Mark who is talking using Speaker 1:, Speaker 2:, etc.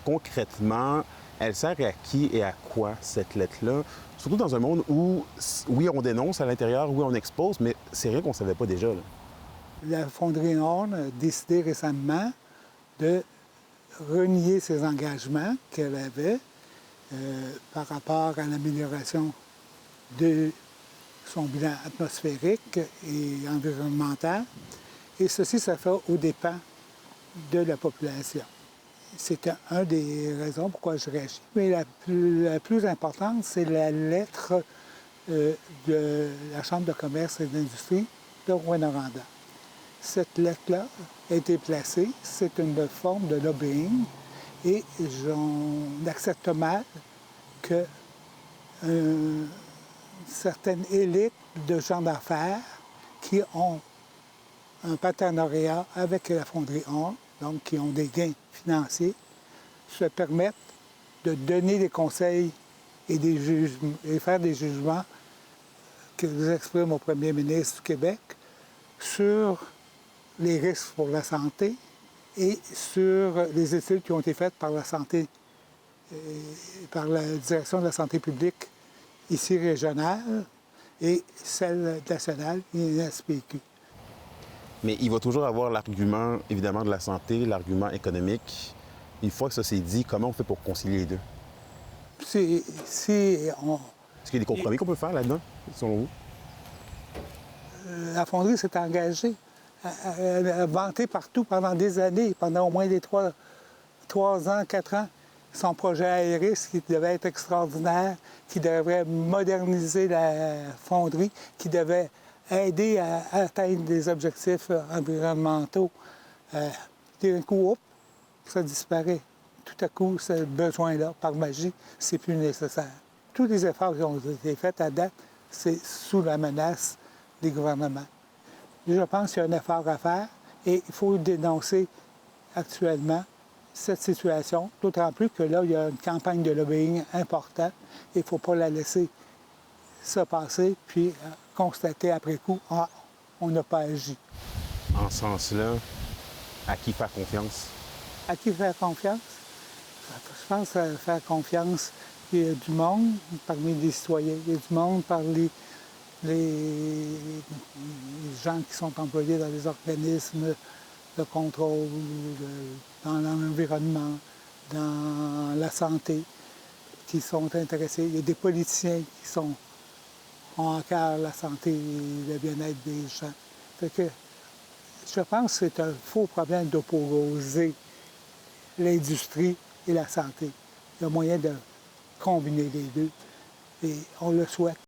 Speaker 1: concrètement, elle sert à qui et à quoi, cette lettre-là? Surtout dans un monde où, oui, on dénonce à l'intérieur, oui, on expose, mais c'est vrai qu'on ne savait pas déjà, là.
Speaker 2: La Fonderie Horn a décidé récemment de renier ses engagements qu'elle avait par rapport à l'amélioration de son bilan atmosphérique et environnemental. Et ceci, ça fait aux dépens de la population. C'est une des raisons pourquoi je réagis. Mais la plus importante, c'est la lettre de la Chambre de commerce et d'industrie de Rouyn-Noranda. Cette lettre-là a été placée, c'est une forme de lobbying et j'en accepte mal que certaines élites de gens d'affaires qui ont un partenariat avec la Fonderie Horn, donc qui ont des gains financiers, se permettent de donner des conseils et, et faire des jugements que expriment au premier ministre du Québec sur les risques pour la santé et sur les études qui ont été faites par la santé, par la direction de la santé publique ici régionale et celle nationale, INSPQ.
Speaker 1: Mais il va toujours avoir l'argument, évidemment, de la santé, l'argument économique. Une fois que ça s'est dit, comment on fait pour concilier les deux?
Speaker 2: Est-ce
Speaker 1: qu'il y a des compromis qu'on peut faire là-dedans, selon vous?
Speaker 2: La Fonderie s'est engagée à vanter partout pendant des années, pendant au moins des 3 ans, 4 ans, son projet Aéris qui devait être extraordinaire, qui devrait moderniser la fonderie, qui devait aider à atteindre des objectifs environnementaux. D'un coup, hop, ça disparaît. Tout à coup, ce besoin-là, par magie, c'est plus nécessaire. Tous les efforts qui ont été faits à date, c'est sous la menace des gouvernements. Je pense qu'il y a un effort à faire et il faut dénoncer actuellement cette situation, d'autant plus que là, il y a une campagne de lobbying importante et il ne faut pas la laisser se passer puis constater après coup, ah, on n'a pas agi.
Speaker 1: En ce sens-là, à qui faire confiance?
Speaker 2: À qui faire confiance? Je pense à faire confiance. Il y a du monde parmi les citoyens, il y a du monde parmi les gens qui sont employés dans les organismes de contrôle, dans l'environnement, dans la santé, qui sont intéressés. Il y a des politiciens qui ont à cœur la santé et le bien-être des gens. Fait que je pense que c'est un faux problème d'opposer l'industrie et la santé. Il y a moyen de combiner les deux et on le souhaite.